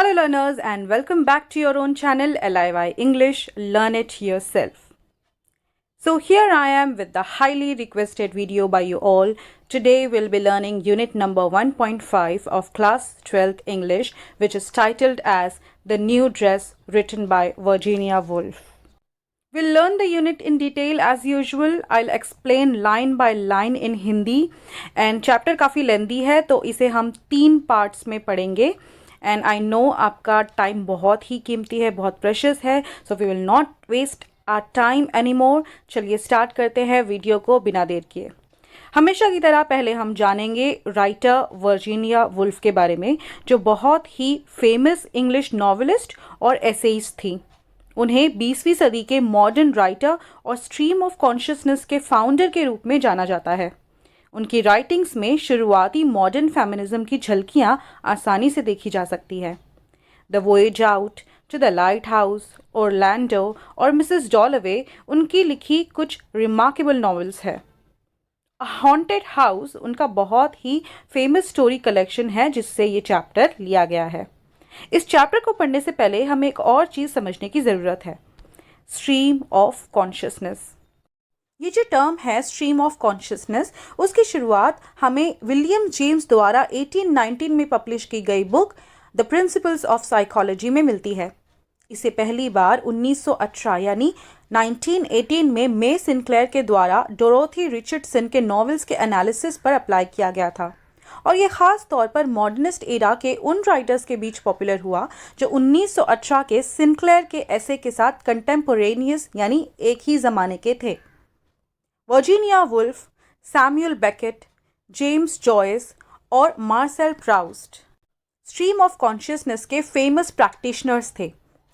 Hello learners and welcome back to your own channel LIY English, Learn It Yourself. So here I am with the highly requested video by you all. Today we'll be learning unit number 1.5 of class 12th English, which is titled as The New Dress, written by Virginia Woolf. We'll learn the unit in detail as usual. I'll explain line by line in Hindi and chapter काफ़ी लेंदी है तो इसे हम 3 parts में पढ़ेंगे. And I know आपका time बहुत ही कीमती है, बहुत प्रेशियस है, so we will not waste our time any more. चलिए स्टार्ट करते हैं वीडियो को बिना देर किए. हमेशा की तरह पहले हम जानेंगे राइटर वर्जीनिया वुल्फ के बारे में, जो बहुत ही फेमस इंग्लिश नॉवेलिस्ट और एसेइस्ट थी. उन्हें 20वीं सदी के मॉडर्न राइटर और स्ट्रीम ऑफ कॉन्शियसनेस के फाउंडर के रूप में जाना जाता है. उनकी राइटिंग्स में शुरुआती मॉडर्न फेमिनिज्म की झलकियाँ आसानी से देखी जा सकती है. The voyage out, to the lighthouse, Orlando और मिसेस डॉलवे उनकी लिखी कुछ रिमार्केबल नॉवेल्स है. हॉन्टेड हाउस उनका बहुत ही फेमस स्टोरी कलेक्शन है जिससे ये चैप्टर लिया गया है. इस चैप्टर को पढ़ने से पहले हमें एक और चीज़ समझने की ज़रूरत है, स्ट्रीम ऑफ कॉन्शियसनेस. ये जो टर्म है स्ट्रीम ऑफ कॉन्शियसनेस, उसकी शुरुआत हमें विलियम जेम्स द्वारा 1819 में पब्लिश की गई book the principles of psychology में मिलती है. इसे पहली बार 1918 यानी 1918 में मे सिनक्लेयर के द्वारा डोरोथी रिचर्डसन के नॉवेल्स के एनालिसिस पर अप्लाई किया गया था. और ये ख़ास तौर पर मॉडर्निस्ट एरा के उन राइटर्स के बीच पॉपुलर हुआ जो 1918 के सिनक्लेयर के ऐसे के साथ कंटेम्पोरेनियस यानी एक ही ज़माने के थे. Virginia Woolf, Samuel Beckett, James Joyce और Marcel Proust stream of consciousness के फेमस प्रैक्टिशनर्स थे.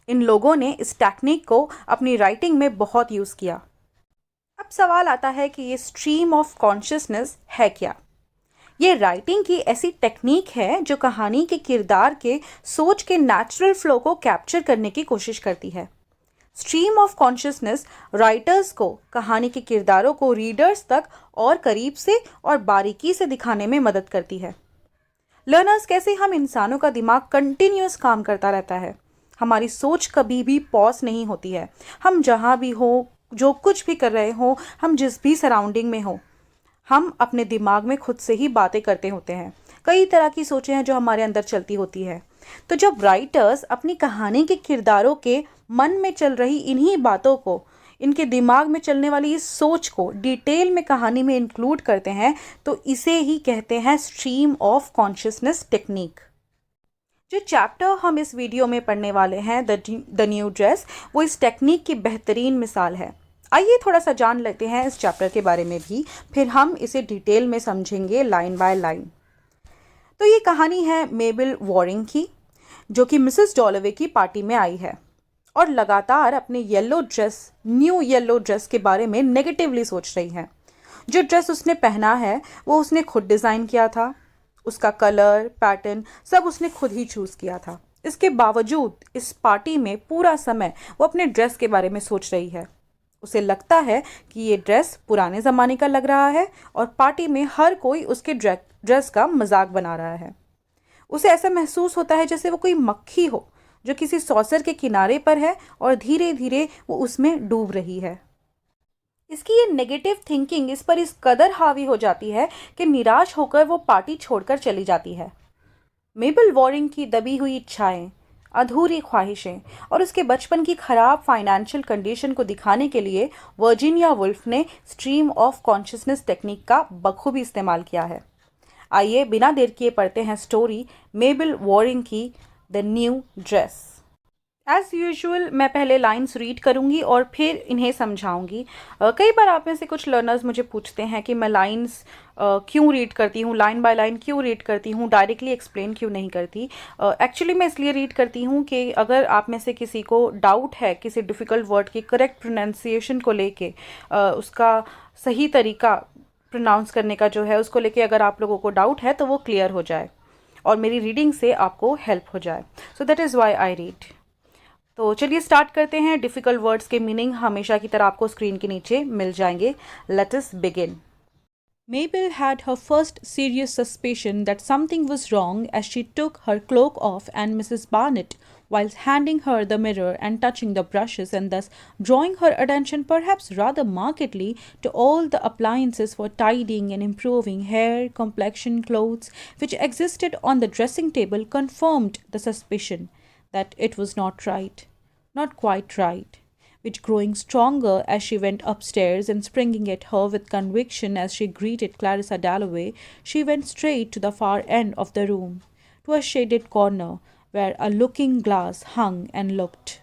इन लोगों ने इस टेक्निक को अपनी राइटिंग में बहुत यूज़ किया. अब सवाल आता है कि ये स्ट्रीम ऑफ कॉन्शियसनेस है क्या. ये राइटिंग की ऐसी टेक्निक है जो कहानी के किरदार के सोच के नेचुरल फ्लो को कैप्चर करने की कोशिश करती है. स्ट्रीम ऑफ कॉन्शियसनेस राइटर्स को कहानी के किरदारों को रीडर्स तक और करीब से और बारीकी से दिखाने में मदद करती है. लर्नर्स, कैसे हम इंसानों का दिमाग कंटिन्यूस काम करता रहता है. हमारी सोच कभी भी पॉज नहीं होती है. हम जहाँ भी हो, जो कुछ भी कर रहे हो, हम जिस भी सराउंडिंग में हो, हम अपने दिमाग में खुद से ही बातें करते होते हैं. कई तरह की सोचें हैं जो हमारे अंदर चलती होती है. तो जब राइटर्स अपनी कहानी के किरदारों के मन में चल रही इन्हीं बातों को, इनके दिमाग में चलने वाली इस सोच को डिटेल में कहानी में इंक्लूड करते हैं, तो इसे ही कहते हैं स्ट्रीम ऑफ कॉन्शियसनेस टेक्निक. जो चैप्टर हम इस वीडियो में पढ़ने वाले हैं, द न्यू ड्रेस, वो इस टेक्निक की बेहतरीन मिसाल है. आइए थोड़ा सा जान लेते हैं इस चैप्टर के बारे में भी, फिर हम इसे डिटेल में समझेंगे लाइन बाय लाइन. तो ये कहानी है मेबल वॉरिंग की, जो कि मिसेस डॉलवे की पार्टी में आई है और लगातार अपने न्यू येलो ड्रेस के बारे में नेगेटिवली सोच रही है. जो ड्रेस उसने पहना है वो उसने खुद डिज़ाइन किया था. उसका कलर, पैटर्न सब उसने खुद ही चूज़ किया था. इसके बावजूद इस पार्टी में पूरा समय वो अपने ड्रेस के बारे में सोच रही है. उसे लगता है कि ये ड्रेस पुराने ज़माने का लग रहा है और पार्टी में हर कोई उसके ड्रेस का मजाक बना रहा है. उसे ऐसा महसूस होता है जैसे वो कोई मक्खी हो जो किसी सॉसर के किनारे पर है और धीरे धीरे वो उसमें डूब रही है. इसकी ये नेगेटिव थिंकिंग इस पर इस कदर हावी हो जाती है कि निराश होकर वो पार्टी छोड़कर चली जाती है. मेबल वॉरिंग की दबी हुई इच्छाएं, अधूरी ख्वाहिशें और उसके बचपन की खराब फाइनेंशियल कंडीशन को दिखाने के लिए वर्जीनिया वुल्फ ने स्ट्रीम ऑफ कॉन्शियसनेस टेक्निक का बखूबी इस्तेमाल किया है. आइए बिना देर किए पढ़ते हैं स्टोरी मेबल वॉरिंग की the new dress. As usual मैं पहले लाइंस रीड करूँगी और फिर इन्हें समझाऊँगी. कई बार आप में से कुछ लर्नर्स मुझे पूछते हैं कि मैं लाइंस क्यों रीड करती हूँ, लाइन बाय लाइन क्यों रीड करती हूँ, डायरेक्टली एक्सप्लेन क्यों नहीं करती. एक्चुअली मैं इसलिए रीड करती हूँ कि अगर आप में से किसी को डाउट है किसी डिफ़िकल्ट वर्ड की करेक्ट प्रोनाउंसिएशन को लेके, उसका सही तरीका प्रोनाउंस करने का जो है उसको लेके अगर आप लोगों को डाउट है तो वो क्लियर हो जाए और मेरी रीडिंग से आपको हेल्प हो जाए. So that is why I read. तो चलिए स्टार्ट करते हैं. डिफ़िकल्ट वर्ड्स के मीनिंग हमेशा की तरह आपको स्क्रीन के नीचे मिल जाएंगे. Let us begin. Mabel had her first serious suspicion that something was wrong as she took her cloak off and Mrs. Barnett, whilst handing her the mirror and touching the brushes and thus drawing her attention perhaps rather markedly to all the appliances for tidying and improving hair, complexion, clothes which existed on the dressing table, confirmed the suspicion that it was not right, not quite right, which growing stronger as she went upstairs and springing at her with conviction as she greeted Clarissa Dalloway, she went straight to the far end of the room, to a shaded corner where a looking glass hung and looked.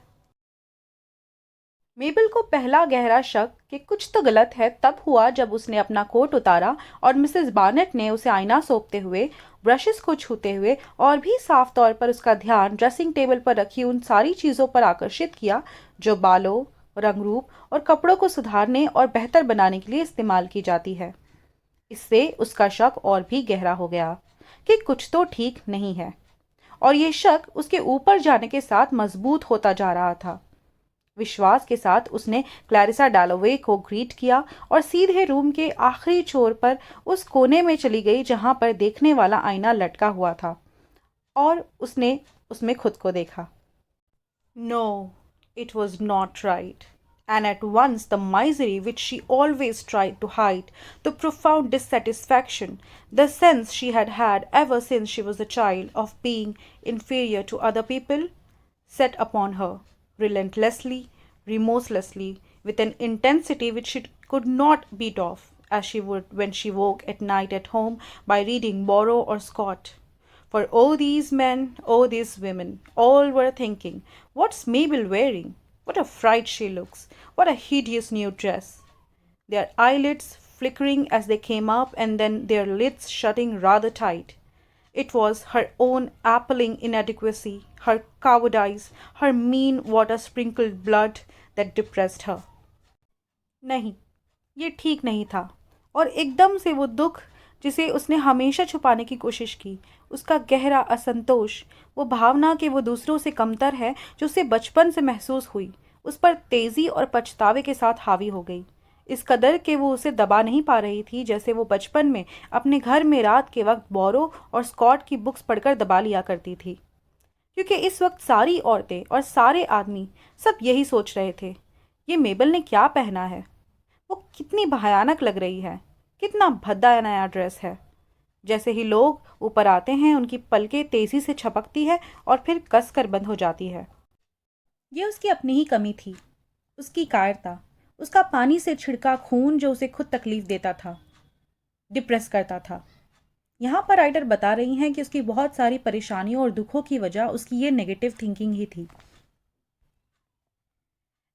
मेबल को पहला गहरा शक कि कुछ तो गलत है तब हुआ जब उसने अपना कोट उतारा और मिसेस बार्नेट ने उसे आईना सौंपते हुए, ब्रशेस को छूते हुए और भी साफ तौर पर उसका ध्यान ड्रेसिंग टेबल पर रखी उन सारी चीज़ों पर आकर्षित किया जो बालों, रंग-रूप और कपड़ों को सुधारने और बेहतर बनाने के लिए इस्तेमाल की जाती है। इससे उसका शक और भी गहरा हो गया कि कुछ तो ठीक नहीं है, और ये शक उसके ऊपर जाने के साथ मजबूत होता जा रहा था। विश्वास के साथ उसने क्लैरिसा डैलोवे को ग्रीट किया और सीधे रूम के आखिरी छोर पर उस कोने में चली गई जहां पर देखने वाला आईना लटका हुआ था, और उसने उसमें खुद को देखा। No, it was not right. And at once the misery which she always tried to hide, the profound dissatisfaction, the sense she had had ever since she was a child of being inferior to other people, set upon her, relentlessly, remorselessly, with an intensity which she could not beat off, as she would when she woke at night at home by reading Borrow or Scott. For oh, these men, oh, these women, all were thinking, what's Mabel wearing? What a fright she looks! What a hideous new dress! Their eyelids flickering as they came up and then their lids shutting rather tight. It was her own appalling inadequacy, her cowardice, her mean water sprinkled blood that depressed her. नहीं, ये ठीक नहीं था, और एकदम से वो दुख जिसे उसने हमेशा छुपाने की कोशिश की, उसका गहरा असंतोष, वो भावना कि वो दूसरों से कमतर है जो उसे बचपन से महसूस हुई, उस पर तेज़ी और पछतावे के साथ हावी हो गई। इस कदर कि वो उसे दबा नहीं पा रही थी जैसे वो बचपन में अपने घर में रात के वक्त बोरो और स्कॉट की बुक्स पढ़कर दबा लिया करती थी। क्योंकि इस वक्त सारी औरतें और सारे आदमी सब यही सोच रहे थे, ये मेबल ने क्या पहना है, वो कितनी भयानक लग रही है, कितना भद्दा नया ड्रेस है। जैसे ही लोग ऊपर आते हैं उनकी पलकें तेज़ी से छपकती है और फिर कस कर बंद हो जाती है। ये उसकी अपनी ही कमी थी, उसकी कायरता, उसका पानी से छिड़का खून जो उसे खुद तकलीफ देता था, डिप्रेस करता था। यहाँ पर राइटर बता रही हैं कि उसकी बहुत सारी परेशानियों और दुखों की वजह उसकी ये नेगेटिव थिंकिंग ही थी।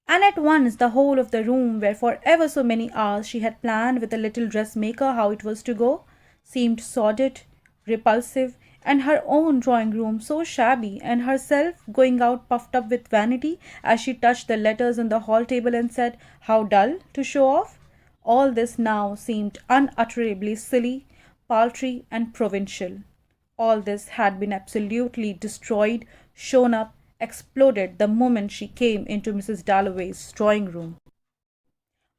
And at once the whole of the room, where for ever so many hours she had planned with a little dressmaker how it was to go, seemed sordid, repulsive, and her own drawing room so shabby, and herself going out puffed up with vanity as she touched the letters on the hall table and said, "How dull," to show off. All this now seemed unutterably silly, paltry, and provincial. All this had been absolutely destroyed, shown up, exploded the moment she came into Mrs. Dalloway's drawing room.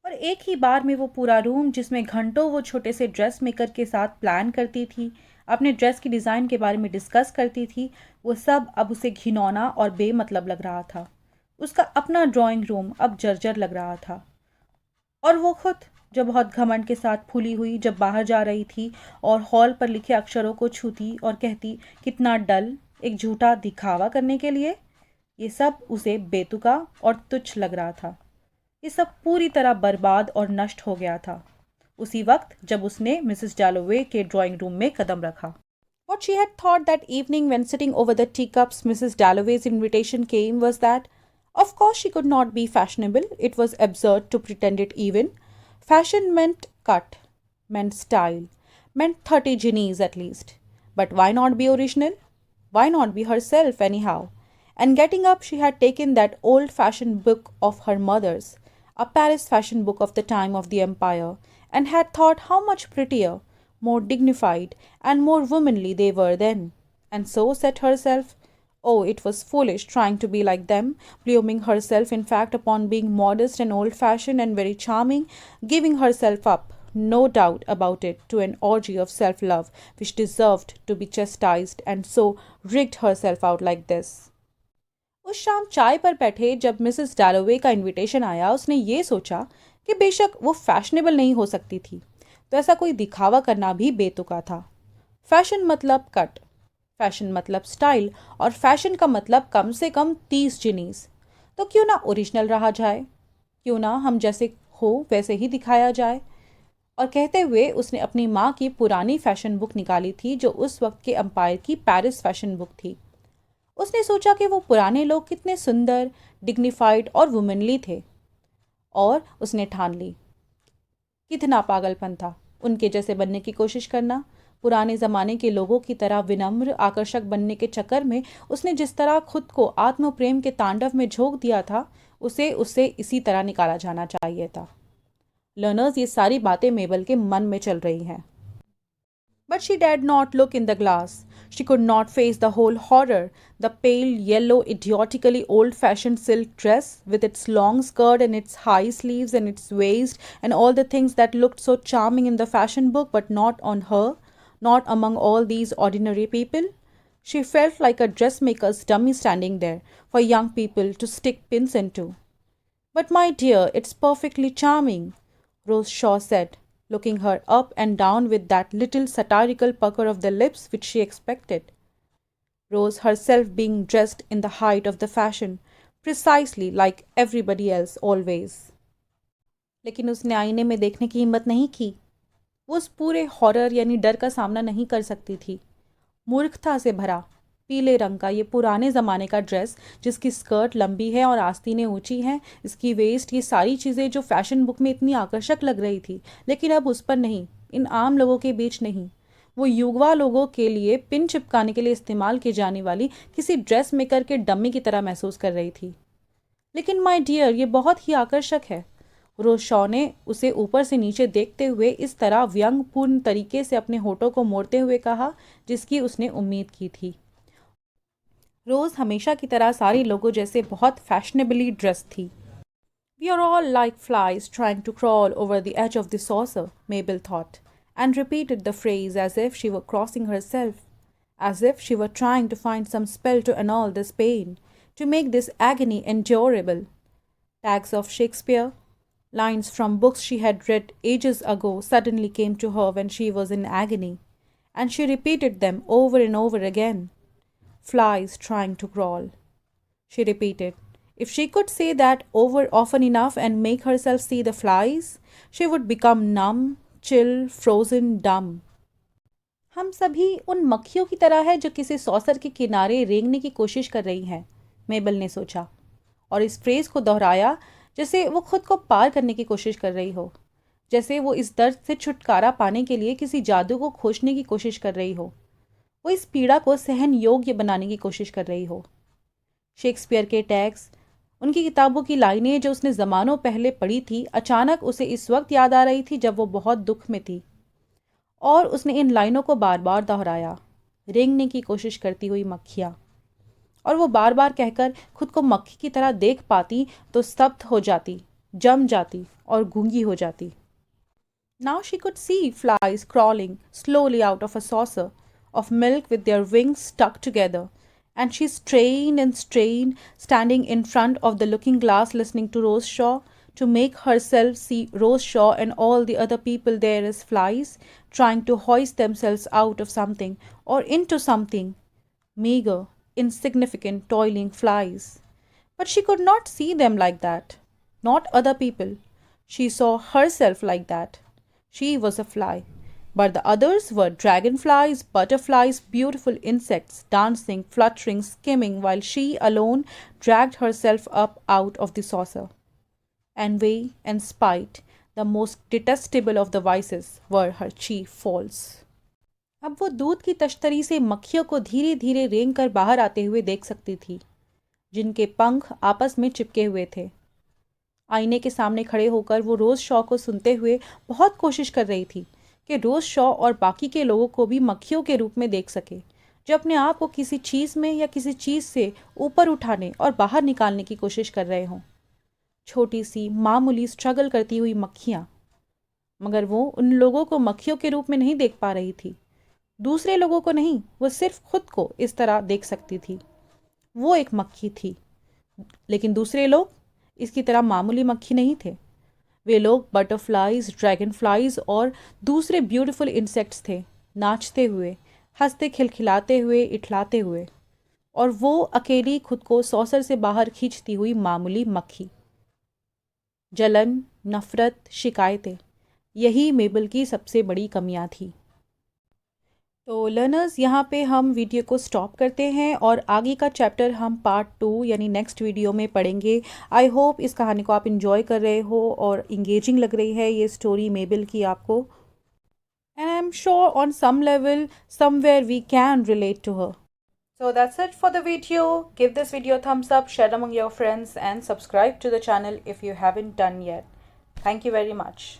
और एक ही बार में वो पूरा room जिसमें घंटों वो छोटे से ड्रेस मेकर के साथ प्लान करती थी, अपने ड्रेस की डिज़ाइन के बारे में डिस्कस करती थी, वो सब अब उसे घिनौना और बेमतलब लग रहा था। उसका अपना ड्राइंग रूम अब जर्जर लग रहा था, और वो खुद जो बहुत घमंड के साथ फूली हुई जब बाहर जा रही थी और हॉल पर लिखे अक्षरों को छूती और कहती कितना डल, एक झूठा दिखावा करने के लिए, ये सब उसे बेतुका और तुच्छ लग रहा था। ये सब पूरी तरह बर्बाद और नष्ट हो गया था उसी वक्त जब उसने मिसेस डैलोवे के ड्राइंग रूम में कदम रखा। What she had thought that evening when sitting over the teacups Mrs. Dalloway's invitation came was that, of course she could not be fashionable, it was absurd to pretend it even. Fashion meant cut, meant style, meant 30 guineas at least. But why not be original? Why not be herself anyhow? And getting up, she had taken that old-fashioned book of her mother's, a Paris fashion book of the time of the Empire, and had thought how much prettier, more dignified, and more womanly they were then, and so set herself, oh, it was foolish trying to be like them, pluming herself in fact upon being modest and old-fashioned and very charming, giving herself up, no doubt about it, to an orgy of self-love which deserved to be chastised, and so rigged herself out like this. उस शाम चाय पर बैठे जब Mrs डैलोवे का invitation आया, उसने ये सोचा कि बेशक वो फैशनेबल नहीं हो सकती थी, तो ऐसा कोई दिखावा करना भी बेतुका था। फैशन मतलब कट, फैशन मतलब स्टाइल, और फैशन का मतलब कम से कम 30 जिनीस। तो क्यों ना ओरिजिनल रहा जाए, क्यों ना हम जैसे हो वैसे ही दिखाया जाए। और कहते हुए उसने अपनी माँ की पुरानी फैशन बुक निकाली थी, जो उस वक्त के अंपायर की पेरिस फैशन बुक थी। उसने सोचा कि वो पुराने लोग कितने सुंदर, डिग्निफाइड और वुमेनली थे, और उसने ठान ली। कितना पागलपन था उनके जैसे बनने की कोशिश करना। पुराने ज़माने के लोगों की तरह विनम्र, आकर्षक बनने के चक्कर में उसने जिस तरह खुद को आत्म प्रेम के तांडव में झोंक दिया था, उसे उससे इसी तरह निकाला जाना चाहिए था। लर्नर्स, ये सारी बातें मेबल के मन में चल रही हैं। But she dared not look in the glass. She could not face the whole horror. The pale yellow, idiotically old-fashioned silk dress, with its long skirt and its high sleeves and its waist, and all the things that looked so charming in the fashion book, but not on her, not among all these ordinary people. She felt like a dressmaker's dummy standing there for young people to stick pins into. But my dear, it's perfectly charming, Rose Shaw said, looking her up and down with that little satirical pucker of the lips which she expected. Rose herself being dressed in the height of the fashion, precisely like everybody else always. लेकिन उसने आईने में देखने की हिम्मत नहीं की। वो उस पूरे हॉरर यानी डर का सामना नहीं कर सकती थी। मूर्खता से भरा पीले रंग का ये पुराने ज़माने का ड्रेस, जिसकी स्कर्ट लंबी है और आस्तीनें ऊंची हैं, इसकी वेस्ट, ये सारी चीज़ें जो फैशन बुक में इतनी आकर्षक लग रही थी, लेकिन अब उस पर नहीं, इन आम लोगों के बीच नहीं, वो युवा लोगों के लिए पिन चिपकाने के लिए इस्तेमाल की जाने वाली किसी ड्रेस मेकर के डम्मी की तरह महसूस कर रही थी। लेकिन माय डियर, ये बहुत ही आकर्षक है। रोज शॉ ने उसे ऊपर से नीचे देखते हुए इस तरह व्यंग्यपूर्ण तरीके से अपने होठों को मोड़ते हुए कहा, जिसकी उसने उम्मीद की थी। रोज हमेशा की तरह सारी लोगों जैसे बहुत फैशनेबली ड्रेस थी। We are all like flies trying to crawl over the edge of the saucer, Mabel thought, and repeated the phrase as if she were crossing herself, as if she were trying to find some spell to annul this pain, to make this agony endurable. Tags of Shakespeare, lines from books she had read ages ago, suddenly came to her when she was in agony, and she repeated them over and over again. Flies trying to crawl, she repeated. If she could say that over often enough and make herself see the flies, she would become numb, chill, frozen, dumb. हम सभी उन मक्खियों की तरह है जो किसी saucer के किनारे रेंगने की कोशिश कर रही हैं, मेबल ने सोचा, और इस फ्रेज को दोहराया जैसे वो खुद को पार करने की कोशिश कर रही हो, जैसे वो इस दर्द से छुटकारा पाने के लिए किसी जादू को खोजने की कोशिश कर रही हो, वो इस पीड़ा को सहन योग्य बनाने की कोशिश कर रही हो। शेक्सपियर के टैक्स, उनकी किताबों की लाइनें जो उसने ज़मानों पहले पढ़ी थी, अचानक उसे इस वक्त याद आ रही थी जब वो बहुत दुख में थी, और उसने इन लाइनों को बार बार दोहराया, रेंगने की कोशिश करती हुई मक्खियाँ, और वो बार बार कहकर खुद को मक्खी की तरह देख पाती तो स्तब्ध हो जाती, जम जाती और गूंगी हो जाती। Now she could see flies crawling slowly out of a saucer of milk with their wings stuck together, and she strained and strained, standing in front of the looking glass listening to Rose Shaw, to make herself see Rose Shaw and all the other people there as flies, trying to hoist themselves out of something or into something, meagre, insignificant, toiling flies. But she could not see them like that, not other people. She saw herself like that. She was a fly, but the others were dragonflies, butterflies, beautiful insects, dancing, fluttering, skimming, while she alone dragged herself up out of the saucer. Envy and spite, the most detestable of the vices, were her chief faults. अब वो दूध की तश्तरी से मक्खियों को धीरे धीरे रेंग कर बाहर आते हुए देख सकती थी, जिनके पंख आपस में चिपके हुए थे। आईने के सामने खड़े होकर वो रोज़ शॉ को सुनते हुए बहुत कोशिश कर रही थी कि रोज़ शॉ और बाकी के लोगों को भी मक्खियों के रूप में देख सके, जो अपने आप को किसी चीज़ में या किसी चीज़ से ऊपर उठाने और बाहर निकालने की कोशिश कर रहे हों। छोटी सी मामूली स्ट्रगल करती हुई मक्खियाँ। मगर वो उन लोगों को मक्खियों के रूप में नहीं देख पा रही थी। दूसरे लोगों को नहीं, वो सिर्फ खुद को इस तरह देख सकती थी। वो एक मक्खी थी, लेकिन दूसरे लोग इसकी तरह मामूली मक्खी नहीं थे। वे लोग बटरफ्लाइज, ड्रैगन फ्लाइज और दूसरे ब्यूटीफुल इंसेक्ट्स थे, नाचते हुए, हंसते खिलखिलाते हुए, इठलाते हुए। और वो अकेली खुद को सॉसर से बाहर खींचती हुई मामूली मक्खी। जलन, नफरत, शिकायतें, यही मेबल की सबसे बड़ी कमियां थी। तो लर्नर्स, यहाँ पे हम वीडियो को स्टॉप करते हैं और आगे का चैप्टर हम पार्ट 2 यानी नेक्स्ट वीडियो में पढ़ेंगे। आई होप इस कहानी को आप इंजॉय कर रहे हो और इंगेजिंग लग रही है ये स्टोरी मेबल की आपको। And I am sure on some level somewhere we can relate to her. So that's it for the video. Give this video a thumbs up, share among your friends and subscribe to the channel if you haven't done yet. Thank you very much.